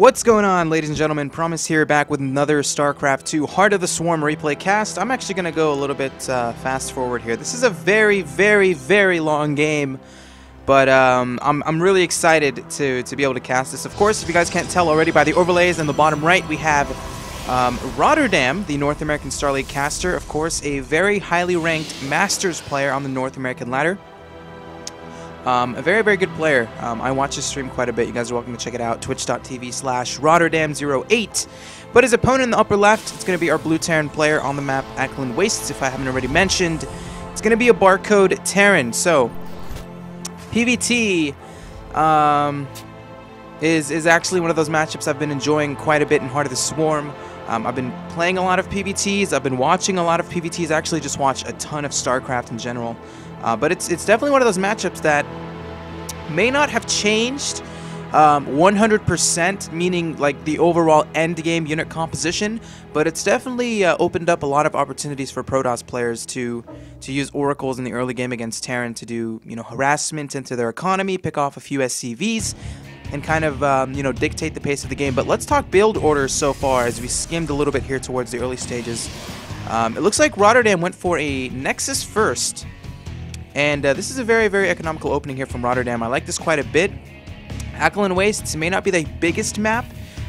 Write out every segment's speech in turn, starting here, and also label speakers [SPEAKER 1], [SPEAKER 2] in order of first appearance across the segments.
[SPEAKER 1] What's going on, ladies and gentlemen? Promise here, back with another StarCraft 2 Heart of the Swarm replay cast. I'm actually going to go a little bit fast forward here. This is a very long game, but I'm really excited to be able to cast this. Of course, if you guys can't tell already by the overlays in the bottom right, we have RotterdaM, the North American Star League caster. Of course, a very highly ranked Masters player on the North American ladder. A very good player. I watch his stream quite a bit. You guys are welcome to check it out. Twitch.tv/RotterdaM08. But his opponent in the upper left, it's going to be our blue Terran player on the map, Akilon Wastes, if I haven't already mentioned. It's going to be a barcode Terran. So, PvT is actually one of those matchups I've been enjoying quite a bit in Heart of the Swarm. I've been playing a lot of PvTs. I've been watching a lot of PvTs. I actually just watch a ton of StarCraft in general. But it's definitely one of those matchups that may not have changed 100%, meaning like the overall end game unit composition, but it's definitely opened up a lot of opportunities for Protoss players to use oracles in the early game against Terran to do, harassment into their economy, pick off a few SCVs, and kind of dictate the pace of the game. But let's talk build orders so far as we skimmed a little bit here towards the early stages. It looks like RotterdaM went for a Nexus first. And this is a very economical opening here from RotterdaM. I like this quite a bit. Akilon Wastes may not be the biggest map,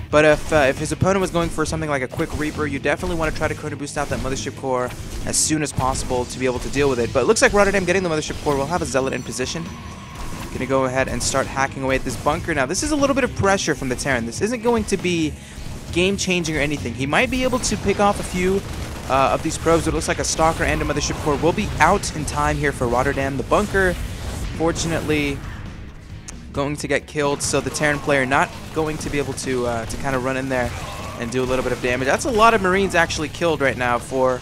[SPEAKER 1] but if his opponent was going for something like a quick Reaper, you definitely want to try to chrono boost out that Mothership Core as soon as possible to be able to deal with it. But it looks like RotterdaM getting the Mothership Core will have a Zealot in position. Gonna go ahead and start hacking away at this bunker. Now, this is a little bit of pressure from the Terran. This isn't going to be game-changing or anything. He might be able to pick off a few of these probes. It looks like a Stalker and a Mothership Core will be out in time here for RotterdaM. The bunker, fortunately, going to get killed, so the Terran player not going to be able to kind of run in there and do a little bit of damage. That's a lot of Marines actually killed right now for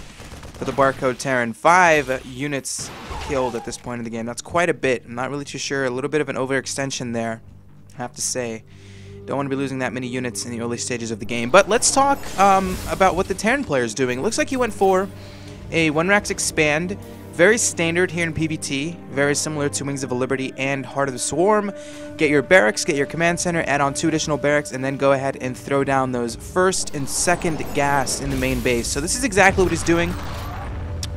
[SPEAKER 1] the barcode Terran. 5 units killed at this point in the game. That's quite a bit. I'm not really too sure. A little bit of an overextension there, I have to say. Don't want to be losing that many units in the early stages of the game. But let's talk about what the Terran player is doing. It looks like he went for a 1-Rax Expand. Very standard here in PvT. Very similar to Wings of Liberty and Heart of the Swarm. Get your barracks, get your command center, add on 2 additional barracks, and then go ahead and throw down those first and second gas in the main base. So this is exactly what he's doing.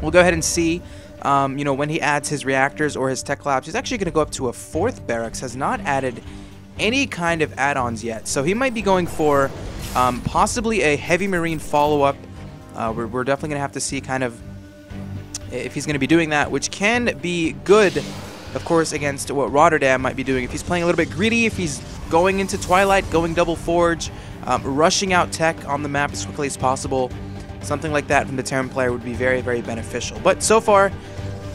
[SPEAKER 1] We'll go ahead and see, when he adds his reactors or his tech labs. He's actually going to go up to a 4th barracks. Has not added any kind of add-ons yet, so he might be going for possibly a heavy marine follow-up. We're definitely gonna have to see kind of if he's gonna be doing that, which can be good, of course, against what RotterdaM might be doing. If he's playing a little bit greedy, if he's going into Twilight, going double forge, rushing out tech on the map as quickly as possible, something like that from the Terran player would be very beneficial. But so far,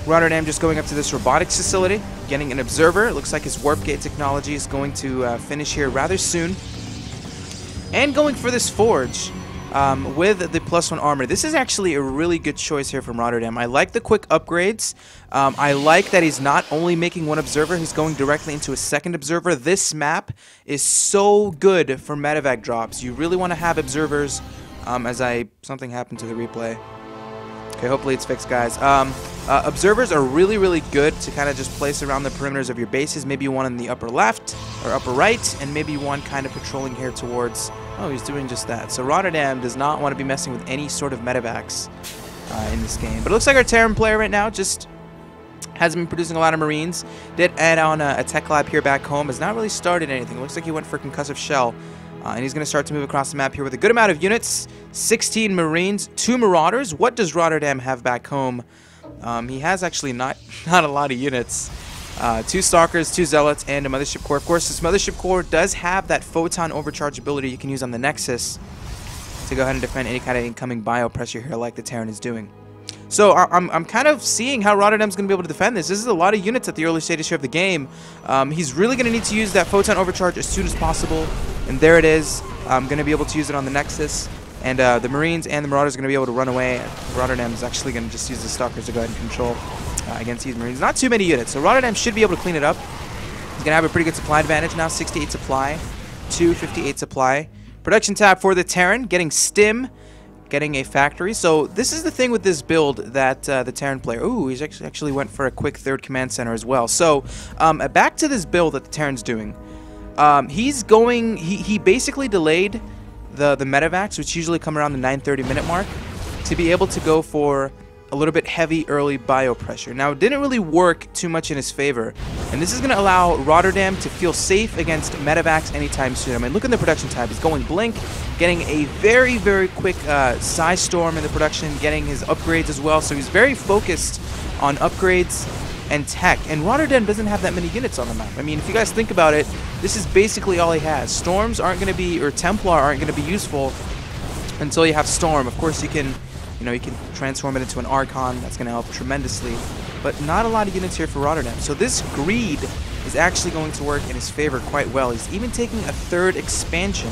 [SPEAKER 1] RotterdaM just going up to this robotics facility, getting an observer. It looks like his warp gate technology is going to finish here rather soon. And going for this forge with the +1 armor. This is actually a really good choice here from RotterdaM. I like the quick upgrades. I like that he's not only making 1 observer, he's going directly into a 2nd observer. This map is so good for medevac drops. You really want to have observers. Something happened to the replay. Okay, hopefully it's fixed, guys. Observers are really good to kind of just place around the perimeters of your bases. Maybe one in the upper left or upper right, and maybe one kind of patrolling here towards... Oh, he's doing just that. So RotterdaM does not want to be messing with any sort of medevacs in this game. But it looks like our Terran player right now just hasn't been producing a lot of Marines. Did add on a tech lab here back home. Has not really started anything. It looks like he went for concussive shell. And he's going to start to move across the map here with a good amount of units. 16 Marines, 2 Marauders. What does RotterdaM have back home? He has actually not a lot of units. 2 Stalkers, 2 Zealots, and a Mothership Core. Of course, this Mothership Core does have that photon overcharge ability you can use on the Nexus to go ahead and defend any kind of incoming bio pressure here like the Terran is doing. So I'm kind of seeing how RotterdaM's going to be able to defend this. This is a lot of units at the early stages here of the game. He's really going to need to use that photon overcharge as soon as possible. And there it is. I'm going to be able to use it on the Nexus. And the Marines and the Marauders are going to be able to run away. RotterdaM is actually going to just use the Stalkers to go ahead and control against these Marines. Not too many units, so RotterdaM should be able to clean it up. He's going to have a pretty good supply advantage now. 68 supply, 258 supply. Production tab for the Terran, getting Stim, getting a factory. So this is the thing with this build that the Terran player... Ooh, he's actually went for a quick 3rd command center as well. So back to this build that the Terran's doing. He basically delayed the medevacs, which usually come around the 9:30-minute mark, to be able to go for a little bit heavy early bio pressure. Now, it didn't really work too much in his favor, and this is going to allow RotterdaM to feel safe against medevacs anytime soon. I mean, look in the production tab. He's going Blink, getting a very, very quick Psy Storm in the production, getting his upgrades as well. So he's very focused on upgrades and tech. And RotterdaM doesn't have that many units on the map. I mean, if you guys think about it, this is basically all he has. Storms aren't going to be, or Templar aren't going to be useful until you have Storm. Of course, you can transform it into an Archon. That's going to help tremendously. But not a lot of units here for RotterdaM. So this greed is actually going to work in his favor quite well. He's even taking a third expansion.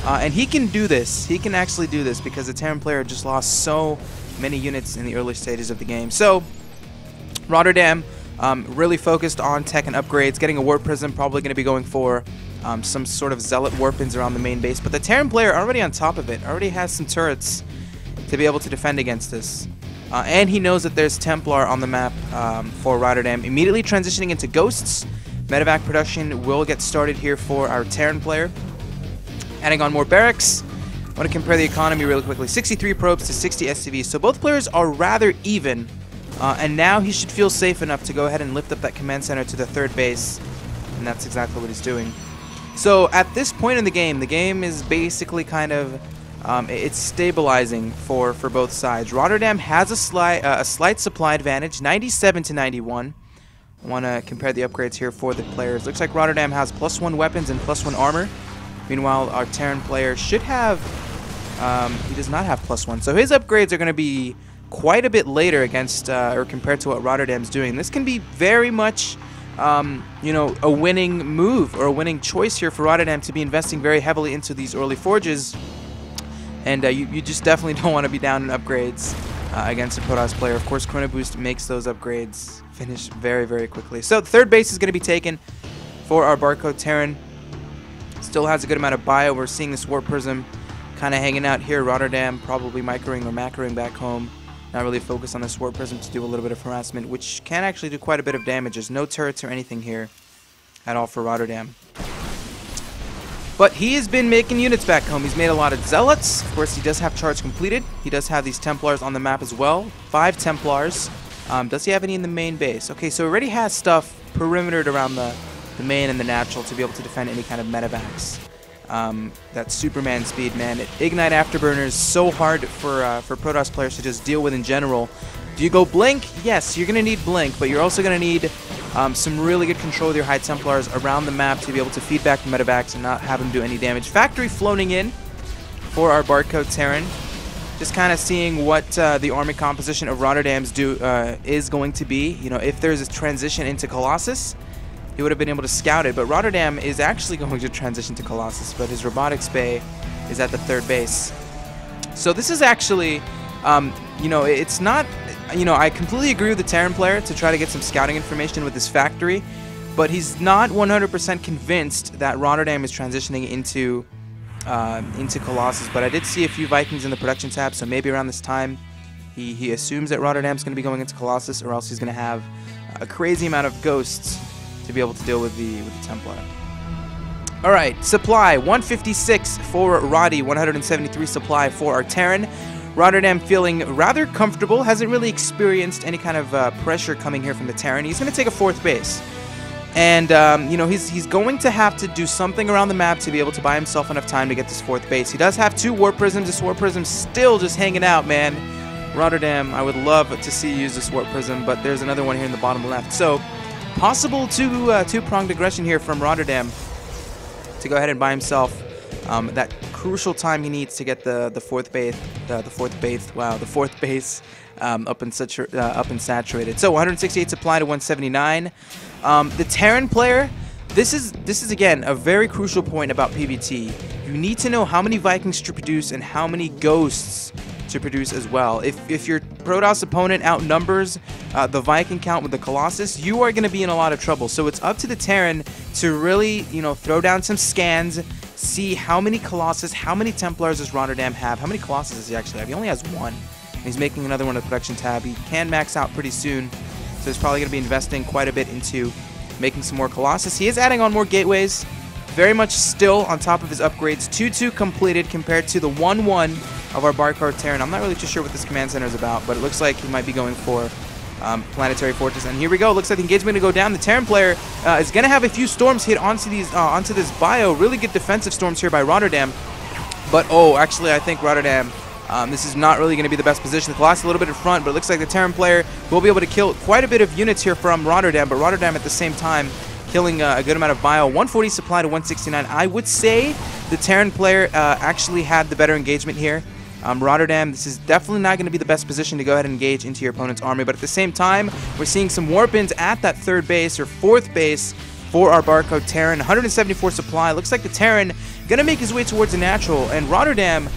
[SPEAKER 1] And he can do this. He can actually do this because the Terran player just lost so many units in the early stages of the game. So RotterdaM really focused on tech and upgrades, getting a Warp Prism, probably going to be going for some sort of Zealot Warpins around the main base. But the Terran player already on top of it, already has some turrets to be able to defend against this. And he knows that there's Templar on the map for RotterdaM. Immediately transitioning into Ghosts. Medevac production will get started here for our Terran player. Adding on more barracks. I want to compare the economy really quickly. 63 probes to 60 SCVs. So both players are rather even. And now he should feel safe enough to go ahead and lift up that command center to the third base. And that's exactly what he's doing. So at this point in the game is basically kind of... it's stabilizing for both sides. RotterdaM has a slight supply advantage, 97 to 91. I want to compare the upgrades here for the players. Looks like RotterdaM has +1 weapons and +1 armor. Meanwhile, our Terran player should have... he does not have +1. So his upgrades are going to be quite a bit later against or compared to what RotterdaM's doing. This can be very much... a winning move or a winning choice here for RotterdaM to be investing very heavily into these early forges. And you just definitely don't want to be down in upgrades against a Protoss player. Of course, Chrono Boost makes those upgrades finish very, very quickly. So the third base is going to be taken for our Barcode Terran. Still has a good amount of bio. We're seeing this Warp Prism kind of hanging out here. RotterdaM probably microing or macroing back home. Not really focused on this Warp Prism to do a little bit of harassment, which can actually do quite a bit of damage. There's no turrets or anything here at all for RotterdaM. But he has been making units back home. He's made a lot of Zealots. Of course, he does have charge completed. He does have these Templars on the map as well. 5 Templars. Does he have any in the main base? Okay, so he already has stuff perimetered around the main and the natural to be able to defend any kind of medevacs. That Superman speed, man. Ignite Afterburners so hard for Protoss players to just deal with in general. Do you go Blink? Yes, you're going to need Blink, but you're also going to need some really good control with your High Templars around the map to be able to feed back the medevacs and not have them do any damage. Factory floating in for our Barcode Terran. Just kind of seeing what the army composition of RotterdaM's is going to be. You know, if there's a transition into Colossus, he would have been able to scout it. But RotterdaM is actually going to transition to Colossus, but his robotics bay is at the third base. So this is actually, it's not... I completely agree with the Terran player to try to get some scouting information with his factory, but he's not 100% convinced that RotterdaM is transitioning into Colossus. But I did see a few Vikings in the production tab, so maybe around this time he assumes that RotterdaM's going to be going into Colossus, or else he's going to have a crazy amount of ghosts to be able to deal with the Templar. All right, supply 156 for Roddy, 173 supply for our Terran. RotterdaM feeling rather comfortable, hasn't really experienced any kind of pressure coming here from the Terran. He's going to take a fourth base. And, he's going to have to do something around the map to be able to buy himself enough time to get this fourth base. He does have 2 Warp Prisms. This Warp Prism's still just hanging out, man. RotterdaM, I would love to see you use this Warp Prism, but there's another one here in the bottom left. So, possible two-pronged aggression here from RotterdaM to go ahead and buy himself that crucial time he needs to get the fourth base, the fourth base up and saturated. So 168 supply to 179. The Terran player, this is again a very crucial point about PvT. You need to know how many Vikings to produce and how many ghosts to produce as well. If your Protoss opponent outnumbers the Viking count with the Colossus, you are going to be in a lot of trouble. So it's up to the Terran to really, throw down some scans, see how many Colossus, how many Templars does RotterdaM have, how many Colossus does he actually have. He only has 1. And he's making another one in the production tab. He can max out pretty soon, so he's probably going to be investing quite a bit into making some more Colossus. He is adding on more gateways very much still on top of his upgrades. 2-2 completed compared to the 1-1 of our Barcode Terran. I'm not really too sure what this command center is about, but it looks like he might be going for Planetary Fortress. And here we go. Looks like the engagement going to go down. The Terran player is going to have a few storms hit onto this bio. Really good defensive storms here by RotterdaM. But, oh, actually, I think RotterdaM, this is not really going to be the best position. The Colossus a little bit in front, but it looks like the Terran player will be able to kill quite a bit of units here from RotterdaM. But RotterdaM at the same time killing a good amount of bio. 140 supply to 169. I would say the Terran player actually had the better engagement here. RotterdaM, this is definitely not going to be the best position to go ahead and engage into your opponent's army, but at the same time, we're seeing some warp-ins at that third base or fourth base for our Barcode Terran. 174 supply. Looks like the Terran going to make his way towards a natural, and RotterdaM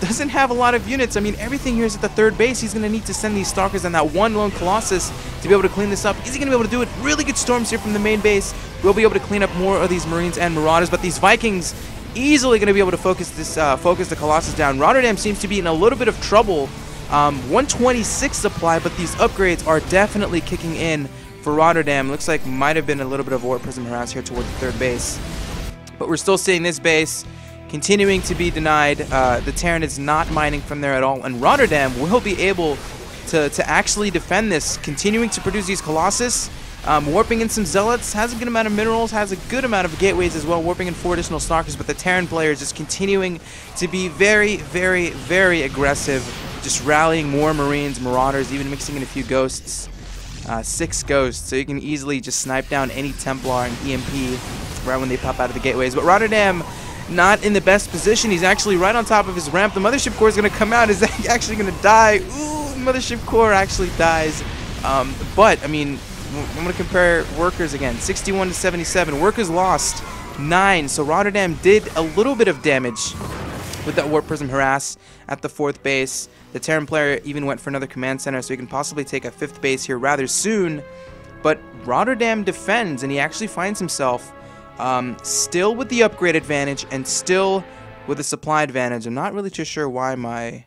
[SPEAKER 1] doesn't have a lot of units. I mean, everything here is at the third base. He's going to need to send these Stalkers and that one lone Colossus to be able to clean this up. Is he going to be able to do it? Really good storms here from the main base. We'll be able to clean up more of these Marines and Marauders, but these Vikings easily going to be able to focus the Colossus down. RotterdaM seems to be in a little bit of trouble. 126 supply, but these upgrades are definitely kicking in for RotterdaM. Looks like might have been a little bit of Warp Prism harass here towards the third base. But we're still seeing this base continuing to be denied. The Terran is not mining from there at all, and RotterdaM will be able to actually defend this, continuing to produce these Colossus. Warping in some Zealots, has a good amount of minerals, has a good amount of gateways as well, warping in 4 additional Stalkers, but the Terran player is just continuing to be very, very, very aggressive, just rallying more Marines, Marauders, even mixing in a few Ghosts. 6 Ghosts, so you can easily just snipe down any Templar and EMP right when they pop out of the gateways. But RotterdaM, not in the best position. He's actually right on top of his ramp. The Mothership Core is going to come out. Is that actually going to die? Ooh, Mothership Core actually dies. But, I mean, I'm going to compare Workers again. 61 to 77. Workers lost 9, so RotterdaM did a little bit of damage with that Warp Prism harass at the 4th base. The Terran player even went for another command center, so he can possibly take a 5th base here rather soon. But RotterdaM defends, and he actually finds himself still with the upgrade advantage and still with the supply advantage. I'm not really too sure why my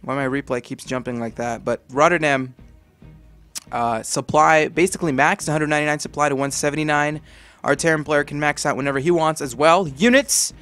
[SPEAKER 1] replay keeps jumping like that, but RotterdaM supply basically maxed 199 supply to 179. Our Terran player can max out whenever he wants as well. Units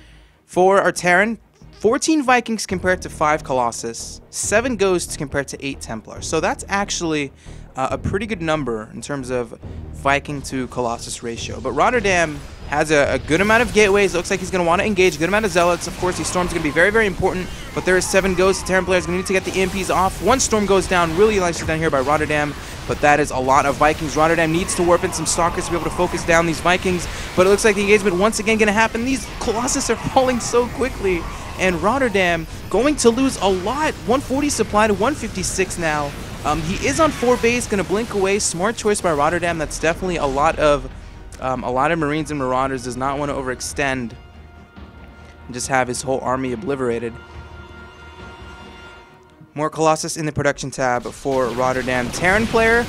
[SPEAKER 1] for our Terran: 14 Vikings compared to 5 Colossus, 7 Ghosts compared to 8 Templars. So that's actually a pretty good number in terms of Viking to Colossus ratio. But RotterdaM has a good amount of gateways. Looks like he's going to want to engage. A good amount of Zealots. Of course, these storms are going to be very, very important. But there is 7 Ghosts. The Terran player is going to need to get the EMPs off. 1 storm goes down. Really nicely done here by RotterdaM. But that is a lot of Vikings. RotterdaM needs to warp in some Stalkers to be able to focus down these Vikings. But it looks like the engagement once again going to happen. These Colossus are falling so quickly. And RotterdaM going to lose a lot. 140 supply to 156 now. He is on 4 base, going to blink away. Smart choice by RotterdaM. That's definitely a lot of Marines and Marauders. Does not want to overextend and just have his whole army obliterated. More Colossus in the production tab for RotterdaM. Terran player,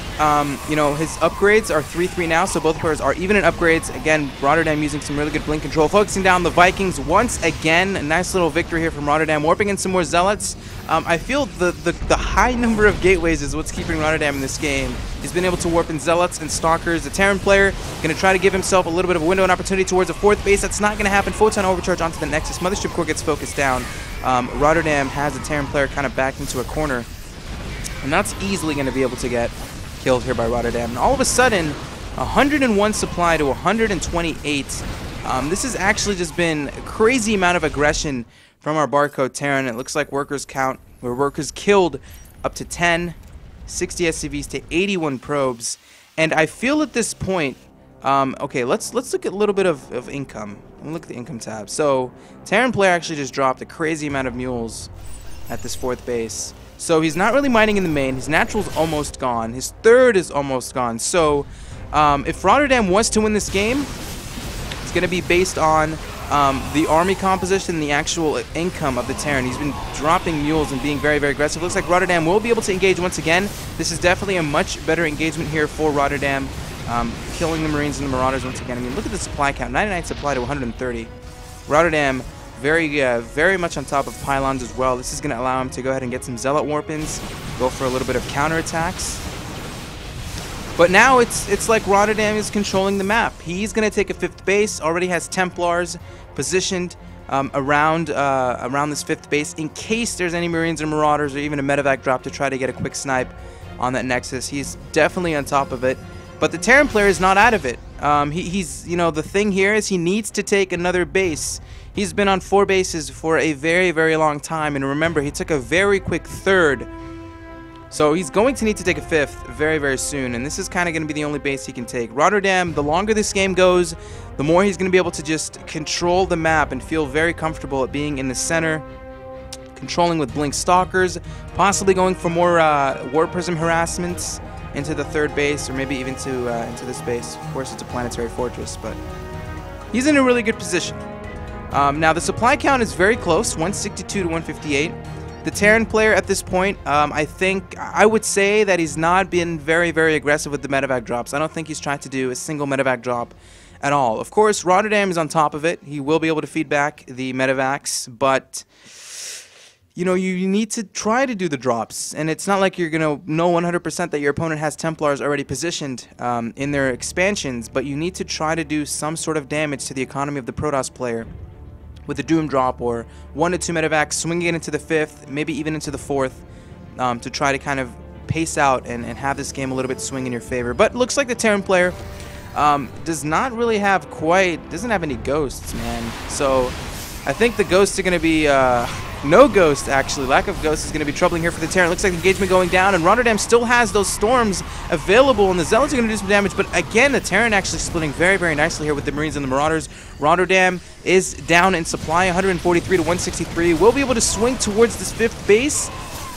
[SPEAKER 1] you know, his upgrades are 3-3 now, so both players are even in upgrades. Again, RotterdaM using some really good blink control, focusing down the Vikings once again. A nice little victory here from RotterdaM, warping in some more Zealots. I feel the high number of gateways is what's keeping RotterdaM in this game. He's been able to warp in Zealots and Stalkers. The Terran player going to try to give himself a little bit of a window and opportunity towards a 4th base. That's not going to happen. Photon overcharge onto the Nexus. Mothership Core gets focused down. RotterdaM has the Terran player kind of backed into a corner, and that's easily going to be able to get killed here by RotterdaM. And all of a sudden, 101 supply to 128. This has actually just been a crazy amount of aggression from our Barcode Terran. It looks like workers killed up to 10, 60 SCVs to 81 probes. And I feel at this point, okay, let's look at a little bit of income. Look at the income tab. So Terran player actually just dropped a crazy amount of mules at this 4th base. So he's not really mining in the main. His natural's almost gone. His 3rd is almost gone. So if RotterdaM was to win this game, it's going to be based on the army composition and the actual income of the Terran. He's been dropping mules and being very, very aggressive. Looks like RotterdaM will be able to engage once again. This is definitely a much better engagement here for RotterdaM. Killing the Marines and the Marauders once again. I mean, look at the supply count. 99 supply to 130. RotterdaM very much on top of pylons as well. This is going to allow him to go ahead and get some Zealot warp-ins, go for a little bit of counterattacks. But now it's like RotterdaM is controlling the map. He's going to take a 5th base, already has Templars positioned around this 5th base in case there's any Marines or Marauders or even a medevac drop to try to get a quick snipe on that Nexus. He's definitely on top of it. But the Terran player is not out of it. He's, you know, the thing here is he needs to take another base. He's been on 4 bases for a very, very long time. And remember, he took a very quick 3rd. So he's going to need to take a 5th very, very soon. And this is kind of going to be the only base he can take. RotterdaM, the longer this game goes, the more he's going to be able to just control the map and feel very comfortable at being in the center. Controlling with Blink Stalkers. Possibly going for more War Prism harassments into the 3rd base, or maybe even into this base. Of course, it's a planetary fortress, but he's in a really good position. Now, the supply count is very close, 162 to 158. The Terran player at this point, I would say that he's not been very, very aggressive with the medevac drops. I don't think he's tried to do a single medevac drop at all. Of course, RotterdaM is on top of it. He will be able to feed back the medevacs, but you know, you need to try to do the drops, and it's not like you're going to know 100% that your opponent has Templars already positioned in their expansions, but you need to try to do some sort of damage to the economy of the Protoss player with a Doom drop or 1 to 2 medevacs, swinging it into the 5th, maybe even into the 4th, to try to kind of pace out and have this game a little bit swing in your favor. But it looks like the Terran player does not really have doesn't have any ghosts, man. So I think the ghosts are going to be no ghost, actually. Lack of ghost is going to be troubling here for the Terran. Looks like engagement going down, and RotterdaM still has those storms available, and the Zealots are going to do some damage. But again, the Terran actually splitting very, very nicely here with the Marines and the Marauders. RotterdaM is down in supply, 143 to 163. Will be able to swing towards this 5th base,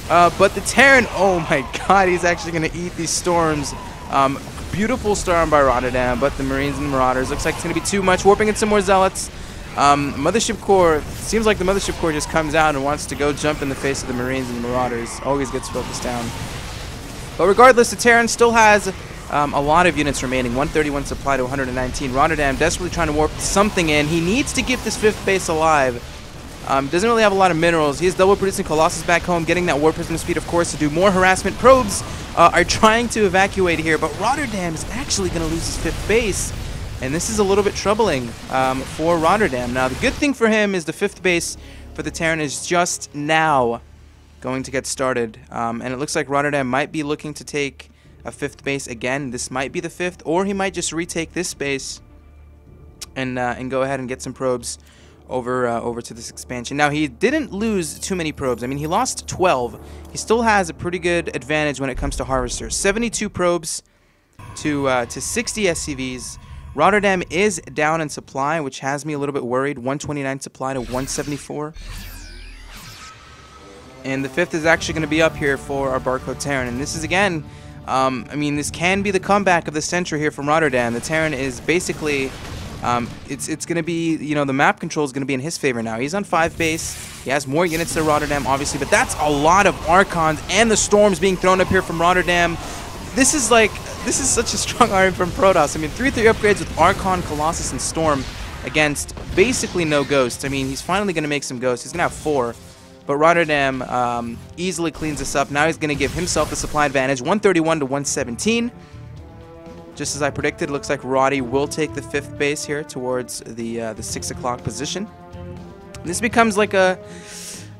[SPEAKER 1] but the Terran, oh my god, he's actually going to eat these storms. Beautiful storm by RotterdaM, but the Marines and the Marauders, looks like it's going to be too much. Warping in some more Zealots. Mothership Core, seems like the Mothership Core just comes out and wants to go jump in the face of the Marines and the Marauders. Always gets focused down. But regardless, the Terran still has a lot of units remaining. 131 supply to 119. RotterdaM desperately trying to warp something in. He needs to keep this 5th base alive. Doesn't really have a lot of minerals. He's double producing Colossus back home, getting that War Prism speed, of course, to do more harassment. Probes are trying to evacuate here, but RotterdaM is actually going to lose his 5th base. And this is a little bit troubling for RotterdaM. Now, the good thing for him is the 5th base for the Terran is just now going to get started. And it looks like RotterdaM might be looking to take a 5th base again. This might be the 5th, or he might just retake this base and go ahead and get some probes over to this expansion. Now, he didn't lose too many probes. I mean, he lost 12. He still has a pretty good advantage when it comes to harvesters. 72 probes to 60 SCVs. RotterdaM is down in supply, which has me a little bit worried. 129 supply to 174. And the 5th is actually going to be up here for our Barcode Terran. And this is, again, I mean, this can be the comeback of the century here from RotterdaM. The Terran is basically, it's going to be, you know, the map control is going to be in his favor now. He's on 5 base. He has more units than RotterdaM, obviously. But that's a lot of Archons and the Storms being thrown up here from RotterdaM. This is such a strong army from Protoss. I mean, 3/3 upgrades with Archon, Colossus, and Storm against basically no ghosts. I mean, he's finally going to make some ghosts. He's going to have 4. But RotterdaM easily cleans this up. Now he's going to give himself the supply advantage, 131 to 117. Just as I predicted, looks like Roddy will take the 5th base here towards the 6 o'clock position. This becomes like a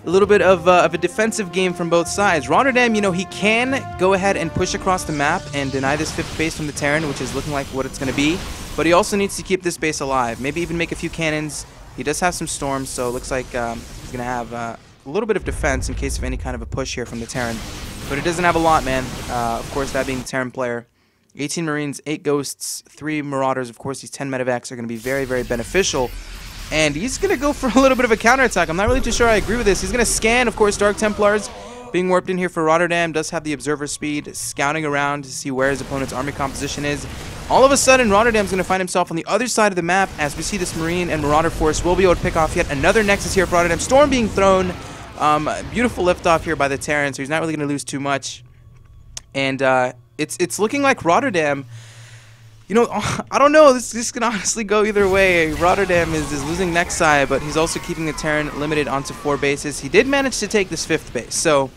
[SPEAKER 1] little bit of a defensive game from both sides. RotterdaM, you know, he can go ahead and push across the map and deny this 5th base from the Terran, which is looking like what it's going to be. But he also needs to keep this base alive. Maybe even make a few cannons. He does have some storms, so it looks like he's going to have a little bit of defense in case of any kind of a push here from the Terran. But he doesn't have a lot, man. Of course, that being the Terran player. 18 Marines, 8 Ghosts, 3 Marauders. Of course, these 10 medevacs are going to be very, very beneficial. And he's going to go for a little bit of a counterattack. I'm not really too sure I agree with this. He's going to scan, of course, Dark Templars being warped in here for RotterdaM. Does have the observer speed, scouting around to see where his opponent's army composition is. All of a sudden, RotterdaM's going to find himself on the other side of the map as we see this Marine and Marauder force will be able to pick off yet another Nexus here for RotterdaM. Storm being thrown. Beautiful liftoff here by the Terran, so he's not really going to lose too much. And it's looking like RotterdaM, you know, I don't know. This can honestly go either way. RotterdaM is losing Nexi, but he's also keeping the Terran limited onto 4 bases. He did manage to take this 5th base, so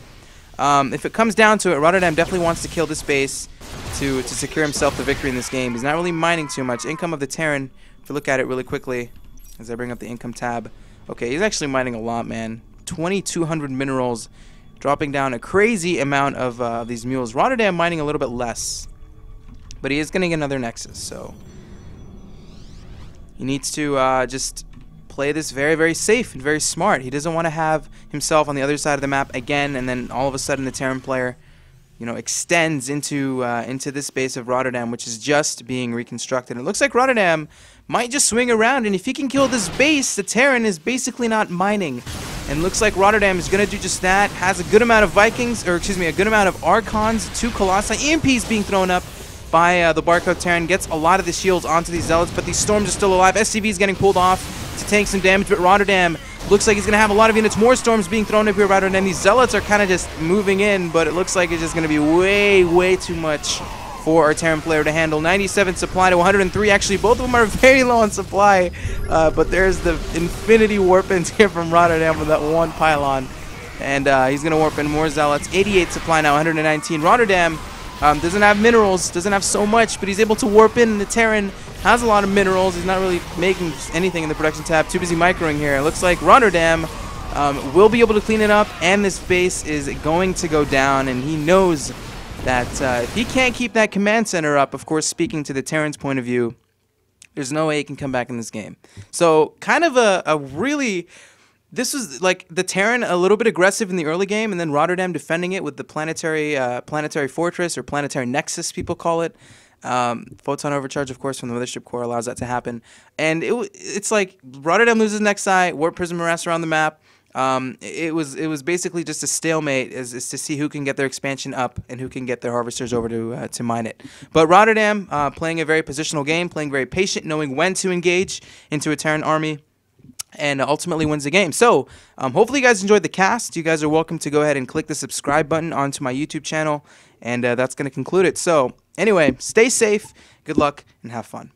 [SPEAKER 1] If it comes down to it, RotterdaM definitely wants to kill this base to secure himself the victory in this game. He's not really mining too much. Income of the Terran, if you look at it really quickly, as I bring up the income tab. Okay, he's actually mining a lot, man. 2,200 minerals, dropping down a crazy amount of these mules. RotterdaM mining a little bit less, but he is going to get another Nexus, so he needs to just play this very, very safe and very smart. He doesn't want to have himself on the other side of the map again, and then all of a sudden the Terran player, you know, extends into this base of RotterdaM, which is just being reconstructed. It looks like RotterdaM might just swing around, and if he can kill this base, the Terran is basically not mining. And looks like RotterdaM is going to do just that. Has a good amount of Vikings, or excuse me, a good amount of Archons, 2 Colossi, EMPs being thrown up by the Barcode Terran. Gets a lot of the shields onto these Zealots, but these Storms are still alive. SCV is getting pulled off to tank some damage, but RotterdaM looks like he's going to have a lot of units. More Storms being thrown up here. RotterdaM, these Zealots are kind of just moving in, but it looks like it's just going to be way, way too much for our Terran player to handle. 97 supply to 103. Actually, both of them are very low on supply, but there's the infinity warp-ins here from RotterdaM with that one pylon, and he's going to warp in more Zealots. 88 supply now, 119. RotterdaM doesn't have minerals, doesn't have so much, but he's able to warp in. The Terran has a lot of minerals. He's not really making anything in the production tab. Too busy microing here. It looks like RotterdaM will be able to clean it up, and this base is going to go down, and he knows that if he can't keep that command center up, of course, speaking to the Terran's point of view, there's no way he can come back in this game. So kind of a really, this was like the Terran a little bit aggressive in the early game, and then RotterdaM defending it with the planetary fortress, or planetary nexus, people call it. Photon overcharge, of course, from the mothership core allows that to happen. And it's like RotterdaM loses Nexi, Warp Prism harass around the map. It was basically just a stalemate is to see who can get their expansion up and who can get their harvesters over to mine it. But RotterdaM playing a very positional game, playing very patient, knowing when to engage into a Terran army, and ultimately wins the game. So hopefully you guys enjoyed the cast. You guys are welcome to go ahead and click the subscribe button onto my YouTube channel, and that's going to conclude it. So anyway, stay safe, good luck, and have fun.